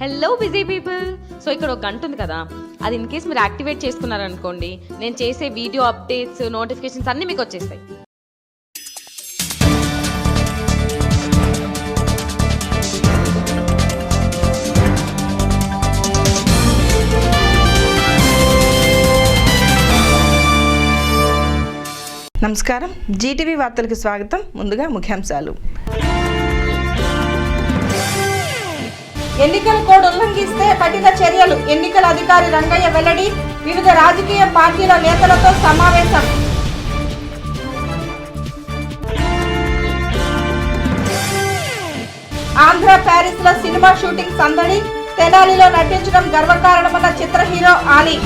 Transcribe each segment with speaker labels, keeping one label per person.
Speaker 1: Hello busy people. So ఇక్కడ ఒక గంట ఉంది కదా, అది ఇన్ కేస్ మీరు యాక్టివేట్ చేసుకున్నారనుకోండి, నేను చేసే వీడియో అప్డేట్స్ నోటిఫికేషన్స్ అన్నీ మీకు వచ్చేస్తాయి.
Speaker 2: నమస్కారం, జీటీవీ వార్తలకు స్వాగతం. ముందుగా ముఖ్యాంశాలు. ఎన్నికల కోడ్ ఉల్లంఘిస్తే కఠిన చర్యలు, ఎన్నికల అధికారి రంగయ్య వెల్లడి. వివిధ రాజకీయ పార్టీల నేతలతో సమావేశం. ఆంధ్ర ప్యారిస్ లో సినిమా షూటింగ్ సందడి. తెనాలిలో నటించడం గర్వకారణమన్న చిత్ర హీరో ఆలీ.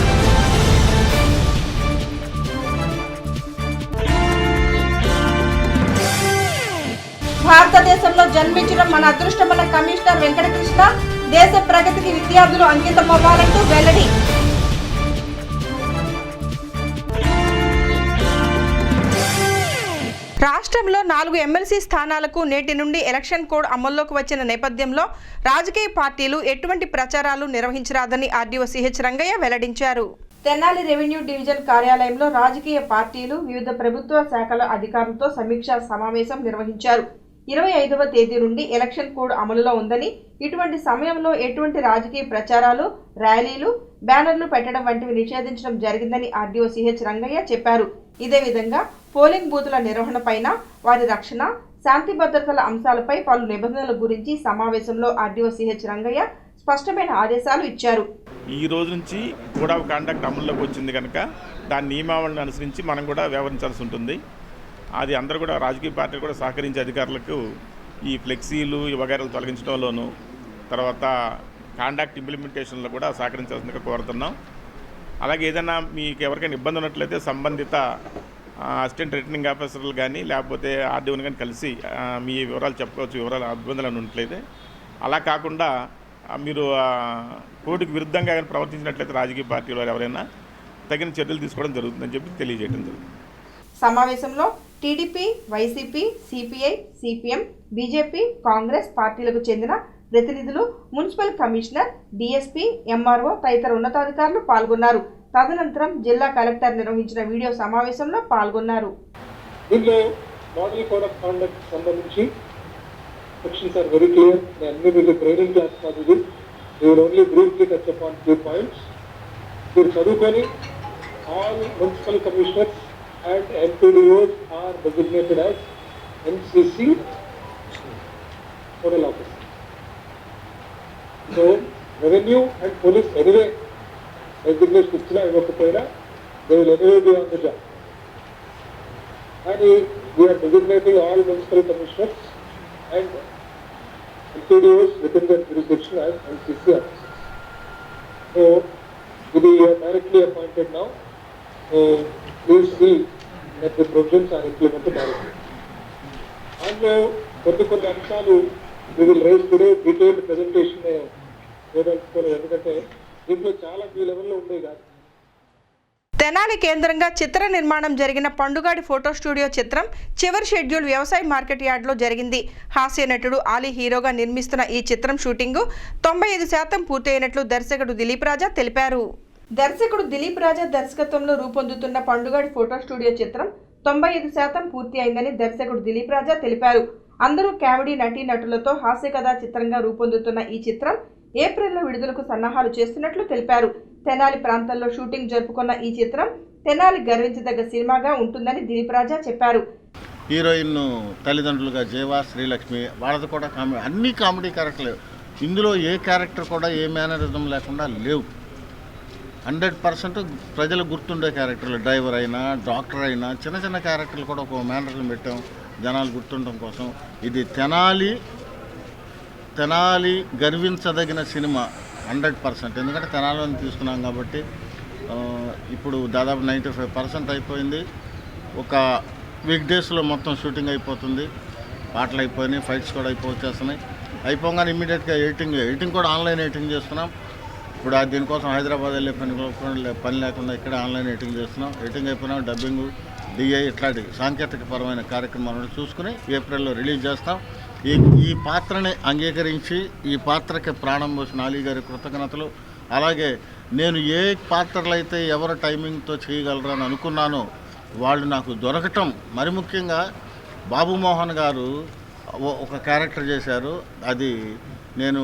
Speaker 2: భారతదేశంలో జన్మించడం మన అదృష్టమన్న కమిషనర్ వెంకటకృష్ణ. దేశ ప్రగతికి విద్యార్థులు అంకితమవ్వాలంటూ వెల్లడి. రాష్ట్రంలో 4 ఎమ్మెల్సీ స్థానాలకు నేటి నుండి ఎలక్షన్ కోడ్ అమల్లోకి వచ్చిన నేపథ్యంలో రాజకీయ పార్టీలు ఎటువంటి ప్రచారాలు నిర్వహించరాదని ఆర్డీఓ సిహెచ్ రంగయ్య వెల్లడించారు. తెనాలి రెవెన్యూ డివిజన్ కార్యాలయంలో రాజకీయ పార్టీలు వివిధ ప్రభుత్వ శాఖల అధికారులతో సమీక్షా సమావేశం నిర్వహించారు. 25వ తేదీ నుండి ఎలక్షన్ కోడ్ అమలులో ఉందని, ఇటువంటి సమయంలో ఎటువంటి రాజకీయ ప్రచారాలు, ర్యాలీలు, బ్యానర్లు పెట్టడం వంటివి నిషేధించడం జరిగిందని ఆర్డీఓ సిహెచ్ రంగయ్య చెప్పారు. ఇదే విధంగా పోలింగ్ బూతుల నిర్వహణ పైన, వారి రక్షణ, శాంతి భద్రతల అంశాలపై పలు నిబంధనల గురించి సమావేశంలో ఆర్డీఓ సిహెచ్ రంగయ్య స్పష్టమైన ఆదేశాలు ఇచ్చారు.
Speaker 3: ఈ రోజు నుంచి కోడ్ ఆఫ్ కాండక్ట్ అమల్లోకి వచ్చింది కనుక దాని నియమావళిని అనుసరించి మనం కూడా వ్యవహరించాల్సి ఉంటుంది. అది అందరూ కూడా రాజకీయ పార్టీలు కూడా సహకరించే అధికారులకు ఈ ఫ్లెక్సీలు వగైరాలు తొలగించడంలోనూ, తర్వాత కాండక్ట్ ఇంప్లిమెంటేషన్లో కూడా సహకరించాల్సిందిగా కోరుతున్నాం. అలాగే ఏదైనా మీకు ఎవరికైనా ఇబ్బంది ఉన్నట్లయితే సంబంధిత అసిస్టెంట్ రిటర్నింగ్ ఆఫీసర్లు కానీ లేకపోతే ఆర్డీఓని కానీ కలిసి మీ వివరాలు చెప్పుకోవచ్చు, వివరాలు ఇబ్బందులు ఉన్నట్లయితే. అలా కాకుండా మీరు కోర్టుకు విరుద్ధంగా కానీ ప్రవర్తించినట్లయితే రాజకీయ పార్టీలు వారు ఎవరైనా తగిన చర్యలు తీసుకోవడం జరుగుతుందని చెప్పి తెలియజేయడం జరుగుతుంది.
Speaker 2: సమావేశంలో TDP, YCP, CPI, CPM, BJP, Congress పార్టీలకు చెందిన ప్రతినిధులు, మున్సిపల్ కమిషనర్, డీఎస్పీ, ఎంఆర్ఓ తదితర ఉన్నతాధికారులు పాల్గొన్నారు. తదనంతరం జిల్లా కలెక్టర్ నిర్వహించిన వీడియో సమావేశంలో పాల్గొన్నారు.
Speaker 4: దీనిలో మోడల్ కోడ్ ఆఫ్ కాండక్ట్ సంబంధించి సెక్షన్స్ ఆర్ వెరీ క్లియర్. అన్ని మీకు ట్రైనింగ్ క్లాస్ కాదు ఇది. You will only briefly touch upon few points. మీరు చదువుకొని all municipal commissioners and MPDOs are designated as MCC nodal officers. So revenue and police anyway designate ichina ivvakapoyina they will anyway be on the job. And we are designating all municipal commissioners and MPDOs within their jurisdiction as MCC officers. So they are directly appointed now. So please see that the provisions are implemented directly. And కొన్ని అంశాలు we will raise today. Detailed presentation ఎందుకంటే దీంట్లో చాలా ఈ లెవెల్లో ఉండేవి కాదు. తెనాలి కేంద్రంగా చిత్ర నిర్మాణం జరిగిన పండుగాడి ఫోటో స్టూడియో చిత్రం చివరి షెడ్యూల్ వ్యవసాయ మార్కెట్ యార్డ్లో జరిగింది. హాస్య నటుడు ఆలీ హీరోగా నిర్మిస్తున్న ఈ చిత్రం షూటింగు 95% పూర్తయినట్లు దర్శకుడు దిలీప్ రాజా తెలిపారు. దర్శకుడు దిలీప్ రాజా దర్శకత్వంలో రూపొందుతున్న పండుగాడి ఫోటో స్టూడియో చిత్రం 95% పూర్తి అయిందని దర్శకుడు దిలీప్ రాజా తెలిపారు. అందరూ కామెడీ నటీనటులతో హాస్య కథా చిత్రంగా రూపొందుతున్న ఈ చిత్రం ఏప్రిల్లో విడుదలకు సన్నాహాలు చేస్తున్నట్లు తెలిపారు. తెనాలి ప్రాంతంలో షూటింగ్ జరుపుకున్న ఈ చిత్రం తెనాలి గర్వించదగ్గ సినిమాగా ఉంటుందని దిలీప్ రాజా చెప్పారు.
Speaker 5: హీరోయిన్ తల్లిదండ్రులుగా జయవా, శ్రీలక్ష్మి, వాళ్ళది కూడా కామెడీ, అన్ని కామెడీ క్యారెక్టర్లు. ఇందులో ఏ క్యారెక్టర్ కూడా ఏ మేనరిజం లేకుండా లేవు. 100% ప్రజలకు గుర్తుండే క్యారెక్టర్లు. డ్రైవర్ అయినా, డాక్టర్ అయినా, చిన్న చిన్న క్యారెక్టర్లు కూడా ఒక మేనరిజం పెట్టాం జనాలు గుర్తుండటం కోసం. ఇది తెనాలి గర్వించదగిన సినిమా 100%. ఎందుకంటే తెనాలిని తీసుకున్నాం కాబట్టి ఇప్పుడు దాదాపు 95% అయిపోయింది. ఒక వీక్ డేస్లో మొత్తం షూటింగ్ అయిపోతుంది. పాటలు అయిపోయినాయి, ఫైట్స్ కూడా అయిపోవచ్చేస్తున్నాయి. అయిపోగానే ఇమ్మీడియట్గా ఎడిటింగ్ కూడా ఆన్లైన్ ఎడిటింగ్ చేస్తున్నాం. ఇప్పుడు దీనికోసం హైదరాబాద్ వెళ్ళే పని లేకుండా ఇక్కడ ఆన్లైన్ ఎడిటింగ్ చేస్తున్నాం. ఎడిటింగ్ అయిపోయినా డబ్బింగ్, డిఐ ఇట్లాంటి సాంకేతిక పరమైన కార్యక్రమాలను చూసుకుని ఏప్రిల్లో రిలీజ్ చేస్తాం. ఈ పాత్రని అంగీకరించి ఈ పాత్రకి ప్రాణం పోసిన అలీ గారి కృతజ్ఞతలు. అలాగే నేను ఏ పాత్రలు అయితే ఎవరు టైమింగ్తో చేయగలరని అనుకున్నానో వాళ్ళు నాకు దొరకటం, మరి ముఖ్యంగా బాబు మోహన్ గారు ఒక క్యారెక్టర్ చేశారు. అది నేను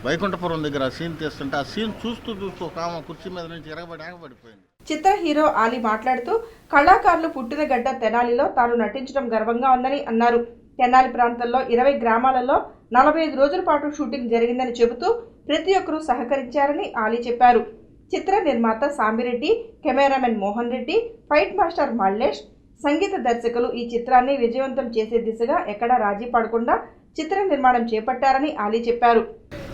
Speaker 5: వైకుంఠపురం దగ్గర ఆ సీన్ తీస్తుంటే ఆ సీన్ చూస్తూ ఒక ఆమె కుర్చీ మీద నుంచి ఎగబడిపోయింది.
Speaker 2: చిత్ర హీరో ఆలీ మాట్లాడుతూ కళాకారులు పుట్టిన గడ్డ తెనాలిలో తాను నటించడం గర్వంగా ఉందని అన్నారు. తెనాలి ప్రాంతంలో 20 గ్రామాలలో 45 రోజుల పాటు షూటింగ్ జరిగిందని చెబుతూ ప్రతి ఒక్కరూ సహకరించారని ఆలీ చెప్పారు. చిత్ర నిర్మాత Sambireddy, cameraman Mohan Reddy, fight master Mallesh, సంగీత దర్శకులు ఈ చిత్రాన్ని విజయవంతం చేసే దిశగా ఎక్కడా రాజీ పడకుండా చిత్ర నిర్మాణం చేపట్టారని ఆలీ చెప్పారు.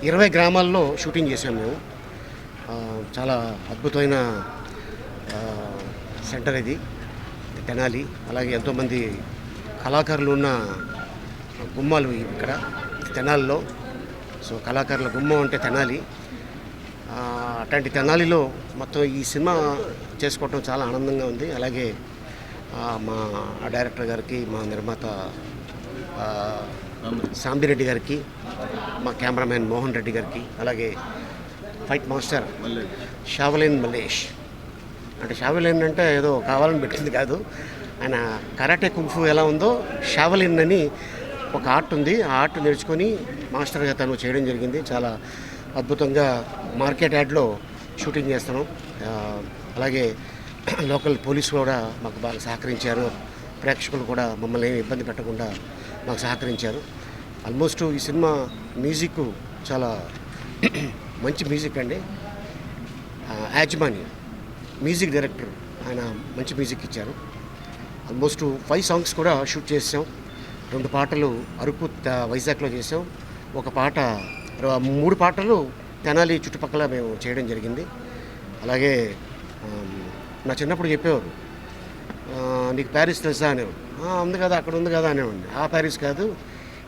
Speaker 6: 20 గ్రామాల్లో షూటింగ్ చేశాం మేము. చాలా అద్భుతమైన సెంటర్ ఇది తెనాలి. అలాగే ఎంతోమంది కళాకారులు ఉన్న గుమ్మాలు ఇక్కడ తెనాలిలో. సో కళాకారుల గుమ్మం అంటే తెనాలి. అట్లాంటి తెనాలిలో మొత్తం ఈ సినిమా చేసుకోవటం చాలా ఆనందంగా ఉంది. అలాగే మా డైరెక్టర్ గారికి, మా నిర్మాత సాంబిరెడ్డి గారికి, మా కెమెరామెన్ మోహన్ రెడ్డి గారికి, అలాగే ఫైట్ మాస్టర్ షావలిన్ మల్లేష్. అంటే షావలిన్ అంటే ఏదో కావాలని పెట్టింది కాదు, ఆయన కరాటే కుంఫు ఎలా ఉందో షావలిన్ అని ఒక ఆర్ట్ ఉంది. ఆ ఆర్ట్ నేర్చుకొని మాస్టర్గా తను చేయడం జరిగింది. చాలా అద్భుతంగా మార్కెట్ యార్డ్లో షూటింగ్ చేస్తున్నాం. అలాగే లోకల్ పోలీసు కూడా మాకు బాగా సహకరించారు. ప్రేక్షకులు కూడా మమ్మల్ని ఏమి ఇబ్బంది పెట్టకుండా మాకు సహకరించారు. ఆల్మోస్ట్ ఈ సినిమా మ్యూజిక్ చాలా మంచి మ్యూజిక్ అండి. యాజమాని మ్యూజిక్ డైరెక్టర్ ఆయన మంచి మ్యూజిక్ ఇచ్చారు. ఆల్మోస్ట్ 5 సాంగ్స్ కూడా షూట్ చేసాం. 2 పాటలు అరకు వైజాగ్లో చేసాం. ఒక పాట 3 పాటలు తెనాలి చుట్టుపక్కల మేము చేయడం జరిగింది. అలాగే నా చిన్నప్పుడు చెప్పేవారు, నీకు ప్యారిస్ తెలుసా అనేవాడు. ఉంది కదా, అక్కడ ఉంది కదా అనేవాడిని. ఆ ప్యారిస్ కాదు,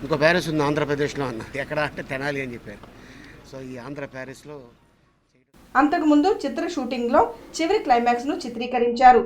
Speaker 6: ఇంకో ప్యారిస్ ఉంది ఆంధ్రప్రదేశ్లో అన్న. ఎక్కడ అంటే తెనాలి అని చెప్పారు. సో ఈ ఆంధ్ర ప్యారిస్లో.
Speaker 2: అంతకుముందు చిత్ర షూటింగ్లో చివరి క్లైమాక్స్ను చిత్రీకరించారు.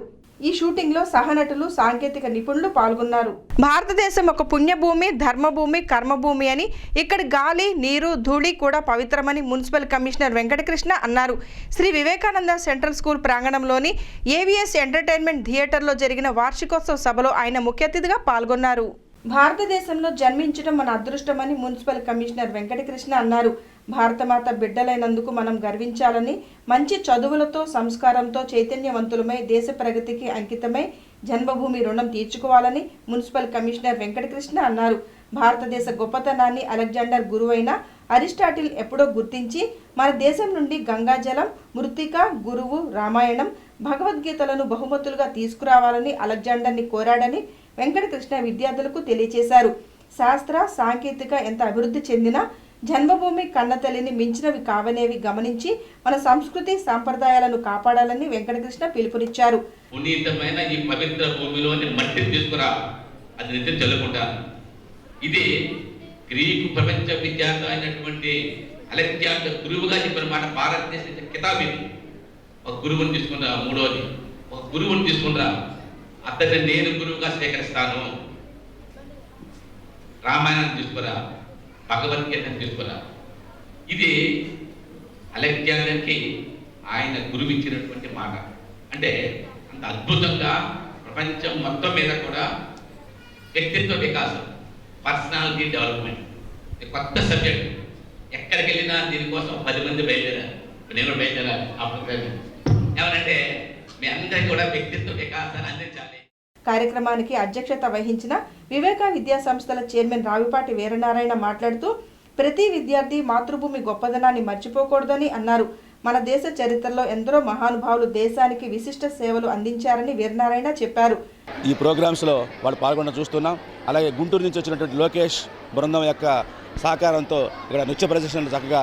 Speaker 2: ఈ షూటింగ్లో సహనటులు, సాంకేతిక నిపుణులు పాల్గొన్నారు. భారతదేశం ఒక పుణ్యభూమి, ధర్మభూమి, కర్మభూమి అని, ఇక్కడి గాలి, నీరు, ధూళి కూడా పవిత్రమని మున్సిపల్ కమిషనర్ వెంకటకృష్ణ అన్నారు. శ్రీ వివేకానంద సెంట్రల్ స్కూల్ ప్రాంగణంలోని ఏవిఎస్ ఎంటర్టైన్మెంట్ థియేటర్లో జరిగిన వార్షికోత్సవ సభలో ఆయన ముఖ్య అతిథిగా పాల్గొన్నారు. భారతదేశంలో జన్మించడం మన అదృష్టమని మున్సిపల్ కమిషనర్ వెంకటకృష్ణ అన్నారు. భారతమాత బిడ్డలైనందుకు మనం గర్వించాలని, మంచి చదువులతో, సంస్కారంతో చైతన్యవంతులమై దేశ ప్రగతికి అంకితమై జన్మభూమి రుణం తీర్చుకోవాలని మున్సిపల్ కమిషనర్ వెంకటకృష్ణ అన్నారు. భారతదేశ గొప్పతనాన్ని అలెగ్జాండర్ గురువైన అరిస్టాటిల్ ఎప్పుడో గుర్తించి మన దేశం నుండి గంగాజలం, మృత్తిక, గురువు, రామాయణం, భగవద్గీతలను బహుమతులుగా తీసుకురావాలని అలెగ్జాండర్ని కోరాడని వెంకటకృష్ణ విద్యార్థులకు తెలియజేశారు. శాస్త్ర, సాంకేతిక ఎంత అభివృద్ధి చెందినా జన్మభూమి కన్నతల్లిని మించినవి కావనేవి గమనించి మన సంస్కృతి సాంప్రదాయాలను కాపాడాలని వెంకటకృష్ణ పిలుపునిచ్చారు.
Speaker 7: పునీతమైన ఈ పవిత్ర భూమిలోని మట్టి తీసుకురా, అది నిత్యం చల్లుకుంటాను. ఇది గ్రీకు ప్రపంచ విద్యార్థి అయినటువంటి అలెగ్జాండర్ గురువుగా చెప్పిన మాట. భారతదేశ కితాబ్ ఇది. ఒక గురువుని తీసుకున్నా, మూడోది ఒక గురువుని తీసుకున్నా, అతన్ని నేను గురువుగా స్వీకరిస్తాను. రామాయణాన్ని తీసుకురా, భగవద్గీతను తీసుకురా. ఇది అలెగ్జాండర్కి ఆయన గురువు ఇచ్చినటువంటి మాట. అంటే అంత అద్భుతంగా ప్రపంచం మొత్తం మీద కూడా వ్యక్తిత్వ వికాసం, పర్సనాలిటీ డెవలప్మెంట్ కొత్త సబ్జెక్ట్. ఎక్కడికి వెళ్ళినా దీనికోసం 10 మంది బయలుదేరారు. నేను బయలుదేరాలి. అప్పుడు ఏమనంటే మీ అందరికీ కూడా వ్యక్తిత్వ వికాసాన్ని అందించాలి.
Speaker 2: కార్యక్రమానికి అధ్యక్షత వహించిన వివేకా విద్యా సంస్థల చైర్మన్ రావిపాటి వీరనారాయణ మాట్లాడుతూ ప్రతి విద్యార్థి మాతృభూమి గొప్పదనాన్ని మర్చిపోకూడదని అన్నారు. మన దేశ చరిత్రలో ఎందరో మహానుభావులు దేశానికి విశిష్ట సేవలు అందించారని వీరనారాయణ చెప్పారు.
Speaker 8: ఈ ప్రోగ్రామ్స్లో వాళ్ళు పాల్గొనడం చూస్తున్నాం. అలాగే గుంటూరు నుంచి వచ్చినటువంటి లోకేష్ బృందం యొక్క సహకారంతో ఇక్కడ నృత్య ప్రదర్శనలు చక్కగా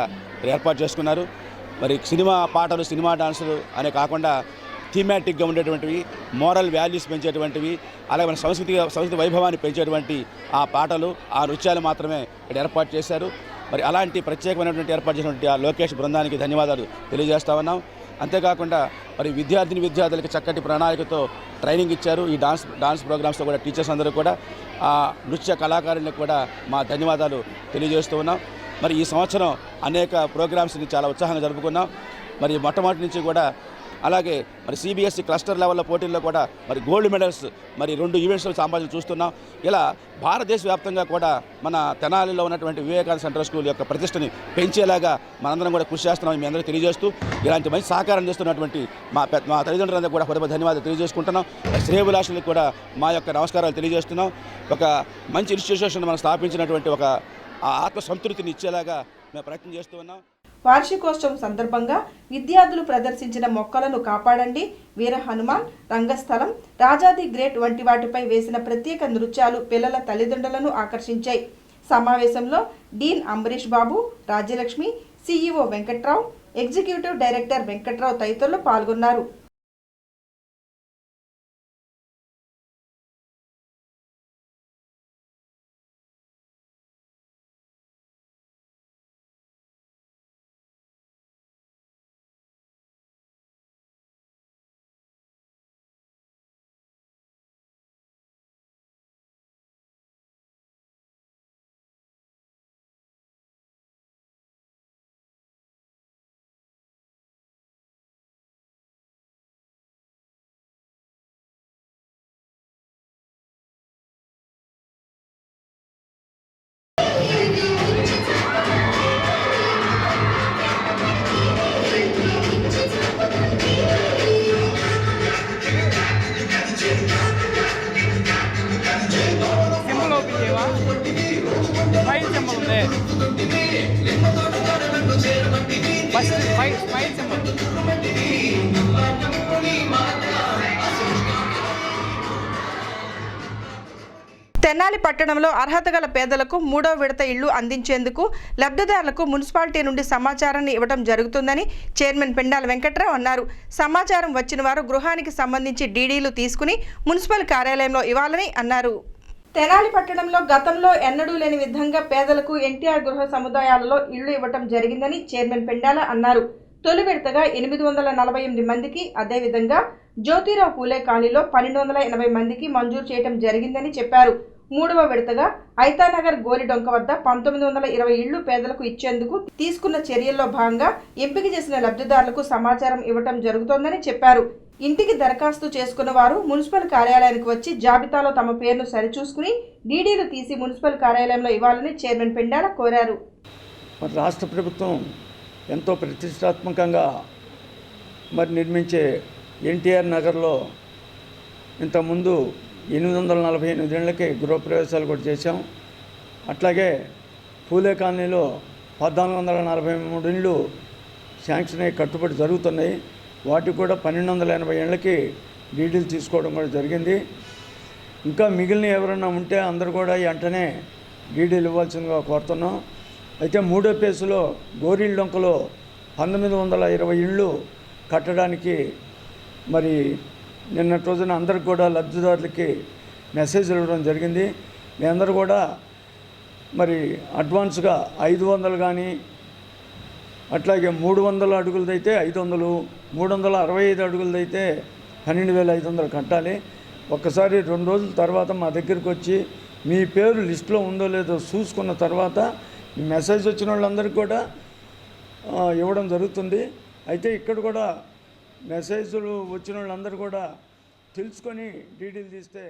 Speaker 8: ఏర్పాటు చేసుకున్నారు. మరి సినిమా పాటలు, సినిమా డాన్సులు అనే కాకుండా థీమాటిక్గా ఉండేటువంటివి, మోరల్ వాల్యూస్ పెంచేటువంటివి, అలాగే మన సంస్కృతి వైభవాన్ని పెంచేటువంటి ఆ పాటలు, ఆ నృత్యాలు మాత్రమే ఇక్కడ ఏర్పాటు చేశారు. మరి అలాంటి ప్రత్యేకమైనటువంటి ఏర్పాటు చేసినటువంటి ఆ లోకేష్ బృందానికి ధన్యవాదాలు తెలియజేస్తా ఉన్నాం. అంతేకాకుండా మరి విద్యార్థులకి చక్కటి ప్రణాళికతో ట్రైనింగ్ ఇచ్చారు. ఈ డాన్స్ ప్రోగ్రామ్స్లో కూడా టీచర్స్ అందరూ కూడా ఆ నృత్య కళాకారులకు కూడా మా ధన్యవాదాలు తెలియజేస్తూ ఉన్నాం. మరి ఈ సంవత్సరం అనేక ప్రోగ్రామ్స్ని చాలా ఉత్సాహంగా జరుపుకున్నాం. మరి మొట్టమొదటి నుంచి కూడా అలాగే మరి CBSE క్లస్టర్ లెవెల్లో పోటీల్లో కూడా మరి గోల్డ్ మెడల్స్ మరి 2 ఈవెంట్స్లో సంపాదన చూస్తున్నాం. ఇలా భారతదేశ వ్యాప్తంగా కూడా మన తెనాలిలో ఉన్నటువంటి వివేకానంద సెంట్రల్ స్కూల్ యొక్క ప్రతిష్టని పెంచేలాగా మనందరం కూడా కృషి చేస్తున్నామని మీ అందరూ తెలియజేస్తూ ఇలాంటి మంచి సహకారం చేస్తున్నటువంటి మా తల్లిదండ్రులందరూ కూడా హృదయ ధన్యవాదాలు తెలియజేసుకుంటున్నాం. శ్రేయోభిలాషులకు కూడా మా యొక్క నమస్కారాలు తెలియజేస్తున్నాం. ఒక మంచి ఇన్స్టిట్యూషన్ మనం స్థాపించినటువంటి ఒక ఆత్మసంతృప్తిని ఇచ్చేలాగా మేము ప్రయత్నం చేస్తూ ఉన్నాం.
Speaker 2: వార్షికోత్సవం సందర్భంగా విద్యార్థులు ప్రదర్శించిన మొక్కలను కాపాడండి, వీర హనుమాన్, రంగస్థలం, రాజాది గ్రేట్ వంటి వాటిపై వేసిన ప్రత్యేక నృత్యాలు పిల్లల తల్లిదండ్రులను ఆకర్షించాయి. సమావేశంలో dean Ambarish Babu, Rajyalakshmi, CEO Venkatrao, executive director Venkatrao తదితరులు పాల్గొన్నారు. తెనాలి పట్టణంలో అర్హత గల పేదలకు 3వ విడత ఇళ్లు అందించేందుకు లబ్ధిదారులకు మున్సిపాలిటీ నుండి సమాచారాన్ని ఇవ్వడం జరుగుతుందని చైర్మన్ పెండాల వెంకట్రావు అన్నారు. సమాచారం వచ్చిన వారు గృహానికి సంబంధించి డీడీలు తీసుకుని మున్సిపల్ కార్యాలయంలో ఇవ్వాలని అన్నారు. తెనాలి పట్టణంలో గతంలో ఎన్నడూ లేని విధంగా పేదలకు ఎన్టీఆర్ గృహ సముదాయాలలో ఇళ్లు ఇవ్వటం జరిగిందని చైర్మన్ పెండాల అన్నారు. తొలి విడతగా 848 మందికి, అదేవిధంగా జ్యోతిరావు పూలే కాలనీలో 1280 మందికి మంజూరు చేయడం జరిగిందని చెప్పారు. 3వ విడతగా ఐతానగర్ గోలిడొంక వద్ద 1920 ఇళ్లు పేదలకు ఇచ్చేందుకు తీసుకున్న చర్యల్లో భాగంగా ఎంపిక చేసిన లబ్ధిదారులకు సమాచారం ఇవ్వటం జరుగుతోందని చెప్పారు. ఇంటికి దరఖాస్తు చేసుకున్న వారు మున్సిపల్ కార్యాలయానికి వచ్చి జాబితాలో తమ పేరును సరిచూసుకుని డీడీలు తీసి మున్సిపల్ కార్యాలయంలో ఇవ్వాలని చైర్మన్ పెండాల కోరారు.
Speaker 9: రాష్ట్ర ప్రభుత్వం ఎంతో ప్రతిష్టాత్మకంగా నిర్మించే ఎన్టీఆర్ నగర్లో ఇంతకుముందు 848 ఏళ్ళకి గృహప్రవేశాలు కూడా చేశాం. అట్లాగే పూలే కాలనీలో 1443 ఇళ్ళు శాంక్షన్ అయ్యి కట్టుబడి జరుగుతున్నాయి. వాటికి కూడా 1280 ఏళ్ళకి డీడీలు తీసుకోవడం కూడా జరిగింది. ఇంకా మిగిలిన ఎవరైనా ఉంటే అందరూ కూడా వెంటనే డీడీలు ఇవ్వాల్సిందిగా కోరుతున్నాం. అయితే 3వ ఫేజ్లో గోరిల్డొంకలో 1920 ఇళ్ళు కట్టడానికి నిన్నటి రోజున అందరికి కూడా లబ్ధిదారులకి మెసేజ్ ఇవ్వడం జరిగింది. మీ అందరూ కూడా అడ్వాన్స్గా 500 కానీ, అట్లాగే 300 అడుగులదైతే 500, 365 అడుగులదైతే 12,500 కట్టాలి. ఒక్కసారి 2 రోజుల తర్వాత మా దగ్గరికి వచ్చి మీ పేరు లిస్టులో ఉందో లేదో చూసుకున్న తర్వాత ఈ మెసేజ్ వచ్చిన వాళ్ళందరికీ కూడా ఇవ్వడం జరుగుతుంది. అయితే ఇక్కడ కూడా మెసేజ్లు వచ్చిన వాళ్ళందరూ కూడా తెలుసుకొని డీడీలు తీస్తే.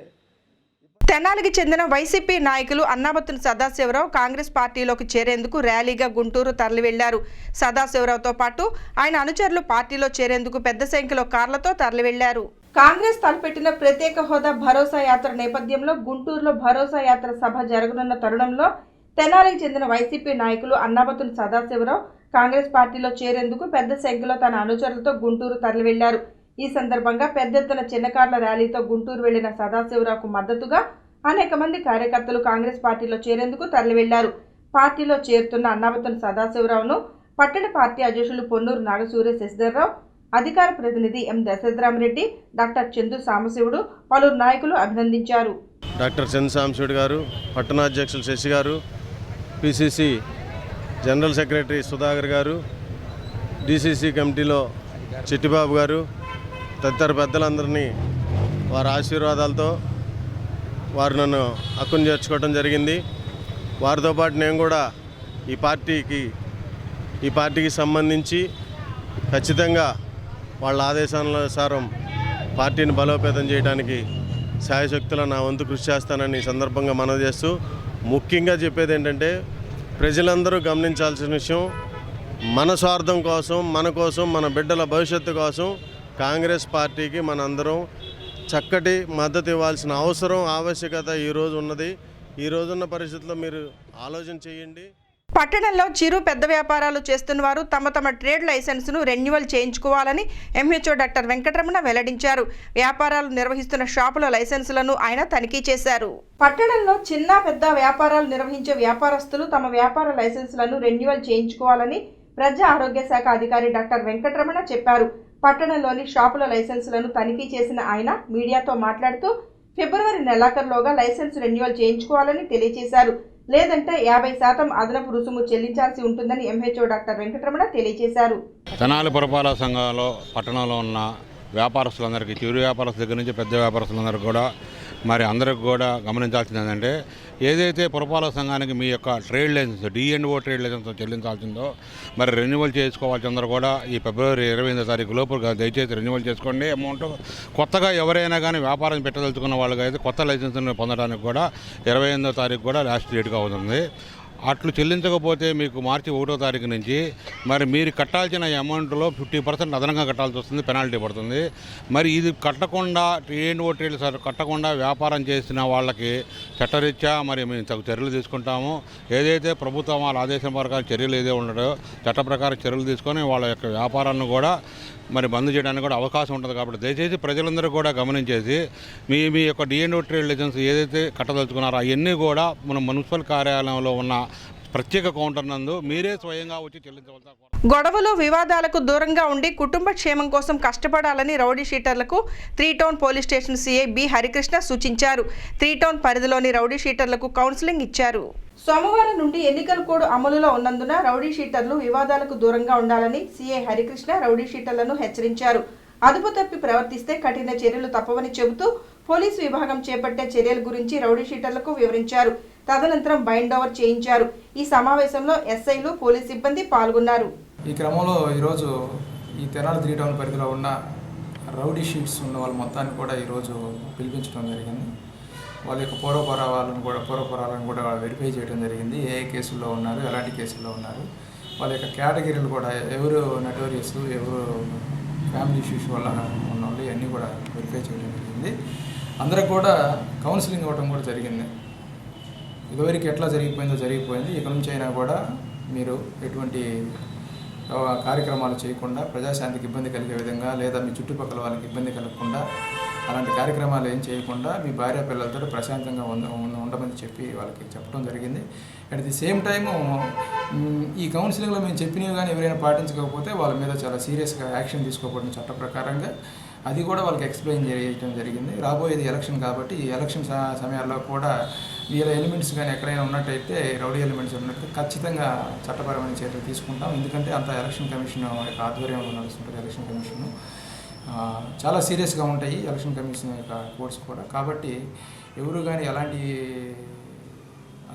Speaker 2: తెనాలికి చెందిన వైసీపీ నాయకులు అన్నాబత్తుని సదాశివరావు కాంగ్రెస్ పార్టీలోకి చేరేందుకు ర్యాలీగా గుంటూరు తరలి వెళ్లారు. సదాశివరావుతో పాటు ఆయన అనుచరులు పార్టీలో చేరేందుకు పెద్ద సంఖ్యలో కార్లతో తరలి వెళ్లారు. కాంగ్రెస్ తలపెట్టిన ప్రత్యేక హోదా భరోసా యాత్ర నేపథ్యంలో గుంటూరులో భరోసా యాత్ర సభ జరగనున్న తరుణంలో తెనాలికి చెందిన వైసీపీ నాయకులు అన్నాబత్తుని సదాశివరావు కాంగ్రెస్ పార్టీలో చేరేందుకు పెద్ద సంఖ్యలో తన అనుచరులతో గుంటూరు తరలి వెళ్లారు. ఈ సందర్భంగా పెద్ద ఎత్తున చిన్నకార్ల ర్యాలీతో గుంటూరు వెళ్లిన సదాశివరావుకు మద్దతుగా అనేక మంది కార్యకర్తలు కాంగ్రెస్ పార్టీలో చేరేందుకు తరలి వెళ్లారు. పార్టీలో చేరుతున్న అన్నాబత్తుని సదాశివరావును పట్టణ పార్టీ అధ్యక్షులు పొన్నూరు నాగసూర్య శశిధర్రావు, అధికార ప్రతినిధి ఎం దశరథరామరెడ్డి, డాక్టర్ చందు సాంబశివుడు, పలువురు నాయకులు అభినందించారు.
Speaker 10: డాక్టర్ చందు సాంబశివుడు గారు, పట్టణాధ్యక్షులు శశి గారు, పిసిసి జనరల్ సెక్రటరీ సుధాకర్ గారు, డిసిసి కమిటీలో చిట్టిబాబు గారు తదితర పెద్దలందరినీ వారి ఆశీర్వాదాలతో వారు నన్ను హక్కును చేర్చుకోవడం జరిగింది. వారితో పాటు నేను కూడా ఈ పార్టీకి సంబంధించి ఖచ్చితంగా వాళ్ళ ఆదేశానుసారం పార్టీని బలోపేతం చేయడానికి శాయశక్తుల నా వంతు కృషి చేస్తానని ఈ సందర్భంగా మనవి చేస్తూ, ముఖ్యంగా చెప్పేది ఏంటంటే ప్రజలందరూ గమనించాల్సిన విషయం, మన స్వార్థం కోసం, మన బిడ్డల భవిష్యత్తు కోసం కాంగ్రెస్ పార్టీకి మనందరం చక్కటి మద్దతు ఇవ్వాల్సిన అవసరం, ఆవశ్యకత ఈరోజు ఉన్నది. ఈ రోజున్న పరిస్థితుల్లో మీరు ఆలోచన చేయండి.
Speaker 2: పట్టణంలో చిరు పెద్ద వ్యాపారాలు చేస్తున్న వారు తమ ట్రేడ్ లైసెన్సును రెన్యువల్ చేయించుకోవాలని ఎంహెచ్ఓ డాక్టర్ వెంకటరమణ వెల్లడించారు. వ్యాపారాలు నిర్వహిస్తున్న షాపుల లైసెన్సులను ఆయన తనిఖీ చేశారు. పట్టణంలో చిన్న పెద్ద వ్యాపారాలు నిర్వహించే వ్యాపారస్తులు తమ వ్యాపార లైసెన్సులను రెన్యువల్ చేయించుకోవాలని ప్రజా ఆరోగ్య శాఖ అధికారి డాక్టర్ వెంకటరమణ చెప్పారు. పట్టణంలోని షాపుల లైసెన్సులను తనిఖీ చేసిన ఆయన మీడియాతో మాట్లాడుతూ ఫిబ్రవరి నెలాఖరులోగా లైసెన్స్ రెన్యువల్ చేయించుకోవాలని తెలియజేశారు. లేదంటే 50% అదనపు రుసుము చెల్లించాల్సి ఉంటుందని ఎంహెచ్ఓ డాక్టర్ వెంకటరమణ తెలియజేశారు.
Speaker 11: తెనాలి పురపాలక సంఘంలో పట్టణంలో ఉన్న వ్యాపారస్తులందరికీ, చిరు వ్యాపారస్తుల దగ్గర నుంచి పెద్ద వ్యాపారస్తులందరికీ కూడా మరి అందరికి కూడా గమనించాల్సింది ఏంటంటే, ఏదైతే పురపాలక సంఘానికి మీ యొక్క trade license D&O trade license చెల్లించాల్సిందో మరి రెన్యువల్ చేసుకోవాల్సిందరూ కూడా ఈ ఫిబ్రవరి 28వ తారీఖు లోపు దయచేసి రెన్యువల్ చేసుకోండి. అమౌంట్ కొత్తగా ఎవరైనా కానీ వ్యాపారం పెట్టదలుచుకున్న వాళ్ళకి అయితే కొత్త లైసెన్స్ని పొందడానికి కూడా 28వ తారీఖు కూడా లాస్ట్ డేట్గా అవుతుంది. అట్లు చెల్లించకపోతే మీకు మార్చి 1వ తారీఖు నుంచి మరి మీరు కట్టాల్సిన అమౌంట్లో 50% అదనంగా కట్టాల్సి వస్తుంది, పెనాల్టీ పడుతుంది. మరి ఇది కట్టకుండా D&O ట్రేడ్ కట్టకుండా వ్యాపారం చేసిన వాళ్ళకి చట్టరీత్యా మరి మేము తగు చర్యలు తీసుకుంటాము. ఏదైతే ప్రభుత్వం వాళ్ళ ఆదేశం ప్రకారం చర్యలు ఏదో ఉండడో చట్ట ప్రకారం చర్యలు తీసుకొని వాళ్ళ యొక్క వ్యాపారాన్ని కూడా మరి బంద్ చేయడానికి కూడా అవకాశం ఉంటుంది. కాబట్టి దయచేసి ప్రజలందరూ కూడా గమనించేసి మీ యొక్క D&O ట్రేడ్ లైసెన్స్ ఏదైతే కట్టదలుచుకున్నారో అవన్నీ కూడా మన మున్సిపల్ కార్యాలయంలో ఉన్న ప్రత్యేక కౌంటర్ నందు మీరే స్వయంగా వచ్చి చెల్లించవలసిన.
Speaker 2: గొడవలు వివాదాలకు దూరంగా ఉండి కుటుంబ క్షేమం కోసం కష్టపడాలని రౌడీ షీటర్లకు 3 town police station CI B Harikrishna సూచించారు. 3 టౌన్ పరిధిలోని రౌడీ షీటర్లకు కౌన్సిలింగ్ ఇచ్చారు. సోమవారం నుండి ఎన్నికల కోడ్ అమలులో ఉన్నందున రౌడీ షీటర్లు వివాదాలకు దూరంగా ఉండాలని సిఐ హరికృష్ణ రౌడీ షీటర్లను హెచ్చరించారు. అదుపు తప్పి ప్రవర్తిస్తే కఠిన చర్యలు తప్పవని చెబుతూ పోలీసు విభాగం చేపట్టే చర్యల గురించి రౌడీ షీటర్లకు వివరించారు. తదనంతరం బైండ్ ఓవర్ చేయించారు. ఈ సమావేశంలో ఎస్ఐలు, పోలీస్ సిబ్బంది పాల్గొన్నారు.
Speaker 12: ఈ క్రమంలో ఈరోజు ఈ తెనాలి 3 టౌన్ పరిధిలో ఉన్న రౌడీ షీట్స్ ఉన్న వాళ్ళ మొత్తాన్ని కూడా ఈరోజు పిలిపించడం జరిగింది. వాళ్ళ యొక్క పూర్వపరాలను కూడా వెరిఫై చేయడం జరిగింది. ఏ కేసుల్లో ఉన్నారు, ఎలాంటి కేసుల్లో ఉన్నారు, వాళ్ళ యొక్క కేటగిరీలు కూడా ఎవరు నటోరియస్, ఎవరు ఫ్యామిలీ ఇష్యూస్ వల్ల ఉన్న వాళ్ళు ఇవన్నీ కూడా వెరిఫై చేయడం జరిగింది. అందరికి కూడా కౌన్సిలింగ్ ఇవ్వడం కూడా జరిగింది. ఇదివరకు ఎట్లా జరిగిపోయింది. ఇక నుంచి అయినా కూడా మీరు ఎటువంటి కార్యక్రమాలు చేయకుండా, ప్రజాశాంతికి ఇబ్బంది కలిగే విధంగా లేదా మీ చుట్టుపక్కల వాళ్ళకి ఇబ్బంది కలగకుండా అలాంటి కార్యక్రమాలు ఏం చేయకుండా మీ భార్య పిల్లలతో ప్రశాంతంగా ఉండమని వాళ్ళకి చెప్పడం జరిగింది. అట్ ది సేమ్ టైము ఈ కౌన్సిలింగ్లో మేము చెప్పినవి కానీ ఎవరైనా పాటించకపోతే వాళ్ళ మీద చాలా సీరియస్గా యాక్షన్ తీసుకోబడిన చట్ట ప్రకారంగా అది కూడా వాళ్ళకి ఎక్స్ప్లెయిన్ చేయడం జరిగింది. రాబోయేది ఎలక్షన్ కాబట్టి ఈ ఎలక్షన్ సమయాల్లో కూడా వీళ్ళ ఎలిమెంట్స్ కానీ ఎక్కడైనా ఉన్నట్టయితే, రౌడీ ఎలిమెంట్స్ ఉన్నట్టయితే ఖచ్చితంగా చట్టపరమైన చర్యలు తీసుకుంటాం. ఎందుకంటే అంత ఎలక్షన్ కమిషన్ యొక్క ఆధ్వర్యంలో నడుస్తుంటుంది. ఎలక్షన్ కమిషన్ చాలా సీరియస్గా ఉంటాయి ఎలక్షన్ కమిషన్ యొక్క కోర్స్ కూడా. కాబట్టి ఎవరు కానీ ఎలాంటి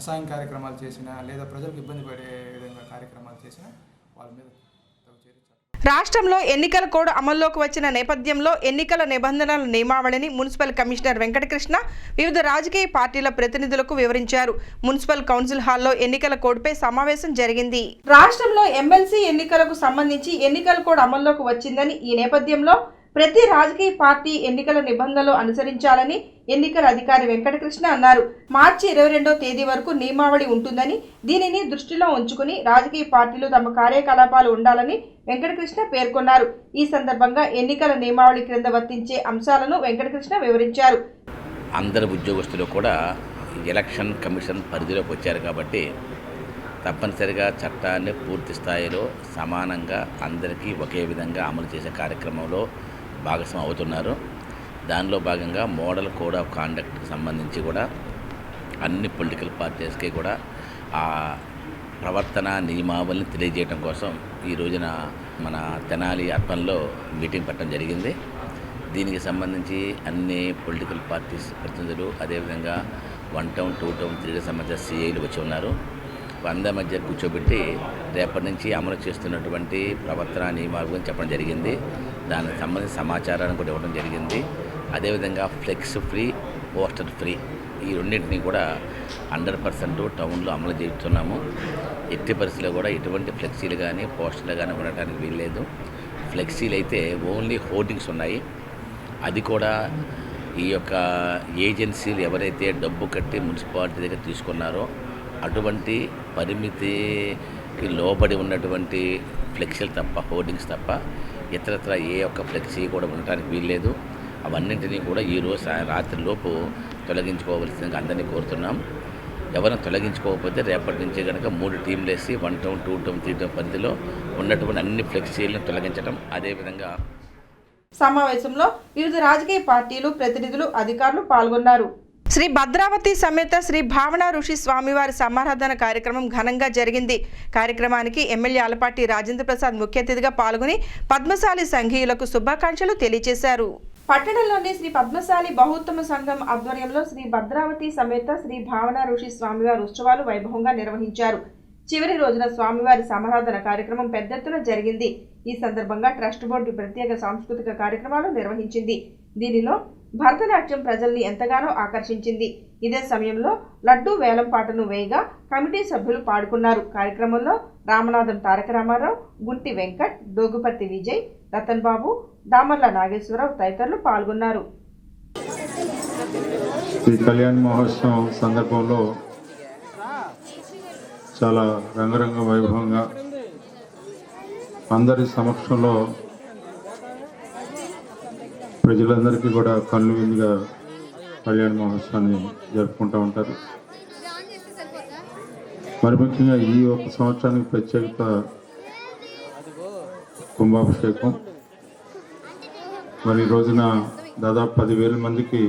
Speaker 12: అసాయం కార్యక్రమాలు చేసినా లేదా ప్రజలకు ఇబ్బంది పడే విధంగా కార్యక్రమాలు చేసినా వాళ్ళ మీద
Speaker 2: రాష్ట్రంలో ఎన్నికల కోడ్ అమల్లోకి వచ్చిన నేపథ్యంలో ఎన్నికల నిబంధనల నియమావళిని మున్సిపల్ కమిషనర్ వెంకటకృష్ణ వివిధ రాజకీయ పార్టీల ప్రతినిధులకు వివరించారు. మున్సిపల్ కౌన్సిల్ హాల్లో ఎన్నికల కోడ్పై సమావేశం జరిగింది. రాష్ట్రంలో ఎమ్మెల్సీ ఎన్నికలకు సంబంధించి ఎన్నికల కోడ్ అమల్లోకి వచ్చిందని, ఈ నేపథ్యంలో ప్రతి రాజకీయ పార్టీ ఎన్నికల నిబంధనలు అనుసరించాలని ఎన్నికల అధికారి వెంకటకృష్ణ అన్నారు. మార్చి 22వ తేదీ వరకు నియమావళి ఉంటుందని, దీనిని దృష్టిలో ఉంచుకుని రాజకీయ పార్టీలు తమ కార్యకలాపాలు ఉండాలని వెంకటకృష్ణ పేర్కొన్నారు. ఈ సందర్భంగా ఎన్నికల నియమావళి క్రింద వర్తించే అంశాలను వెంకటకృష్ణ వివరించారు.
Speaker 7: అందరి ఉద్యోగస్తులు కూడా ఎలక్షన్ కమిషన్ పరిధిలోకి వచ్చారు కాబట్టి తప్పనిసరిగా చట్టాన్ని పూర్తి స్థాయిలో సమానంగా అందరికీ ఒకే విధంగా అమలు చేసే కార్యక్రమంలో భాగస్వామ్యం అవుతున్నారు. దానిలో భాగంగా మోడల్ కోడ్ ఆఫ్ కాండక్ట్కి సంబంధించి కూడా అన్ని పొలిటికల్ పార్టీస్కి కూడా ఆ ప్రవర్తన నియమావళిని తెలియజేయడం కోసం
Speaker 13: ఈ రోజున మన తెనాలి అర్బన్లో మీటింగ్ పెట్టడం జరిగింది. దీనికి సంబంధించి అన్ని పొలిటికల్ పార్టీస్ ప్రతినిధులు, అదేవిధంగా 1 టౌన్ 2 టౌన్ 3 సంబంధించిన సిఐలు వచ్చి ఉన్నారు. అందరి మధ్య కూర్చోబెట్టి రేపటి నుంచి అమలు చేస్తున్నటువంటి ప్రవర్తన నియమాల గురించి చెప్పడం జరిగింది. దానికి సంబంధించిన సమాచారాన్ని కూడా ఇవ్వడం జరిగింది. అదేవిధంగా ఫ్లెక్స్ ఫ్రీ, పోస్టర్ ఫ్రీ ఈ రెండింటినీ కూడా 100% టౌన్లో అమలు చేస్తున్నాము. ఎట్టి పరిస్థితుల్లో కూడా ఎటువంటి ఫ్లెక్సీలు కానీ పోస్టర్లు కానీ ఉండటానికి వీల్లేదు. ఫ్లెక్సీలు అయితే ఓన్లీ హోర్డింగ్స్ ఉన్నాయి. అది కూడా ఈ యొక్క ఏజెన్సీలు ఎవరైతే డబ్బు కట్టి మున్సిపాలిటీ దగ్గర తీసుకున్నారో అటువంటి పరిమితికి లోబడి ఉన్నటువంటి ఫ్లెక్సీలు తప్ప, హోర్డింగ్స్ తప్ప ఇతరత్ర ఏ ఒక్క ఫ్లెక్సీ కూడా ఉండటానికి వీల్లేదు. అవన్నింటినీ కూడా ఈరోజు రాత్రిలోపు తొలగించుకోవాల్సిందిగా అందరినీ కోరుతున్నాం. ఎవరైనా తొలగించుకోకపోతే రేపటి నుంచి కనుక 3 టీంలు వేసి 1 టౌన్ 2 టౌన్ 3 టౌన్ పరిధిలో ఉన్నటువంటి అన్ని ఫ్లెక్సీలను తొలగించడం. అదేవిధంగా
Speaker 2: సమావేశంలో వివిధ రాజకీయ పార్టీలు ప్రతినిధులు, అధికారులు పాల్గొన్నారు. శ్రీ భద్రావతి సమేత శ్రీ భావన ఋషి స్వామివారి సమారాధన కార్యక్రమం ఘనంగా జరిగింది. కార్యక్రమానికి ఎమ్మెల్యే ఆలపాటి రాజేంద్ర ప్రసాద్ ముఖ్య అతిథిగా పాల్గొని పద్మశాలి సంఘీయులకు శుభాకాంక్షలు తెలియజేశారు. పట్టణంలోని శ్రీ పద్మశాలి బహుత్తమ సంఘం ఆధ్వర్యంలో శ్రీ భద్రావతి సమేత శ్రీ భావన ఋషి స్వామివారి ఉత్సవాలు వైభవంగా నిర్వహించారు. చివరి రోజున స్వామివారి సమారాధన కార్యక్రమం పెద్ద ఎత్తున జరిగింది. ఈ సందర్భంగా ట్రస్ట్ బోర్డు ప్రత్యేక సాంస్కృతిక కార్యక్రమాలు నిర్వహించింది. దీనిలో భరతనాట్యం ప్రజల్ని ఎంతగానో ఆకర్షించింది. ఇదే సమయంలో లడ్డూ వేలం పాటను వేయగా కమిటీ సభ్యులు పాడుకున్నారు. కార్యక్రమంలో రామనాథం తారక రామారావు, గుంటి వెంకట్, డోగుపర్తి విజయ్, రతన్ బాబు, దామర్ల నాగేశ్వరరావు తదితరులు పాల్గొన్నారు.
Speaker 14: ఈ కళ్యాణ మహోత్సవం సందర్భంలో చాలా రంగరంగ వైభవంగా అందరి సమక్షంలో ప్రజలందరికీ కూడా కళ్ళు విందుగా కళ్యాణ మహోత్సవాన్ని జరుపుకుంటూ ఉంటారు. మరి ముఖ్యంగా ఈ ఒక సంవత్సరానికి ప్రత్యేకత కుంభాభిషేకం. మరి ఈ రోజున దాదాపు 10,000 మందికి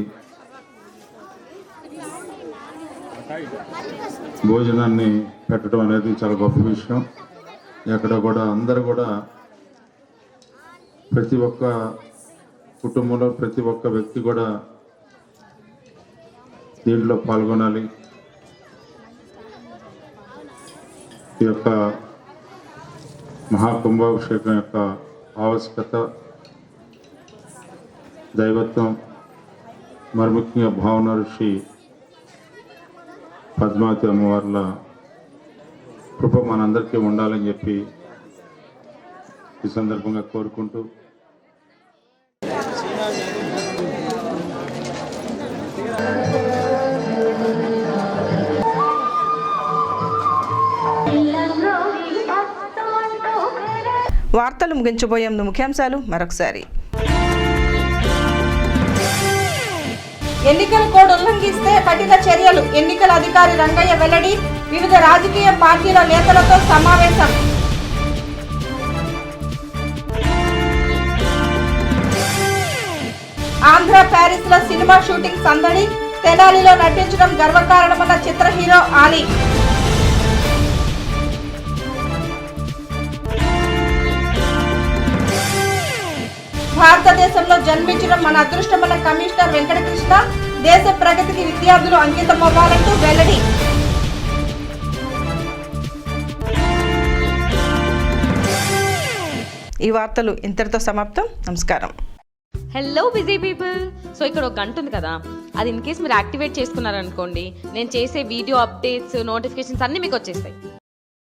Speaker 14: భోజనాన్ని పెట్టడం అనేది చాలా గొప్ప విషయం. ఎక్కడ కూడా అందరూ కూడా ప్రతి ఒక్క కుటుంబంలో ప్రతి ఒక్క వ్యక్తి కూడా దీంట్లో పాల్గొనాలి. ఈ యొక్క మహాకుంభాభిషేకం యొక్క ఆవశ్యకత, దైవత్వం, మరి ముఖ్యంగా భావన ఋషి పద్మావతి అమ్మవార్ల కృప మనందరికీ ఉండాలని చెప్పి ఈ సందర్భంగా కోరుకుంటూ
Speaker 2: వార్తలు ముగించబోయే ముందు ముఖ్యాంశాలు మరొకసారి. ఎన్నికల కోడ్ ఉల్లంఘిస్తే కఠిన చర్యలు, ఎన్నికల అధికారి రంగయ్య వెల్లడి. వివిధ రాజకీయ పార్టీల నేతలతో సమావేశం. ఆంధ్ర ప్యారిస్ లో సినిమా షూటింగ్ సందడి, తెనాలిలో నటించడం గర్వకారణమన్న చిత్ర హీరో ఆలీ. భారతదేశంలో జన్మించడం మన అదృష్టమన్న కమిషనర్ వెంకటకృష్ణ. దేశ ప్రగతికి విద్యార్థులు అంకితమవ్వాలంటూ వెల్లడి. ఈ వార్తలు ఇంతటితో సమాప్తం. నమస్కారం.
Speaker 1: Hello busy people. సో ఇక్కడ ఒక గంట ఉంది కదా, అది ఇన్ కేస్ మీరు యాక్టివేట్ చేసుకున్నారనుకోండి, నేను చేసే వీడియో అప్డేట్స్, నోటిఫికేషన్స్ అన్నీ మీకు వచ్చేస్తాయి.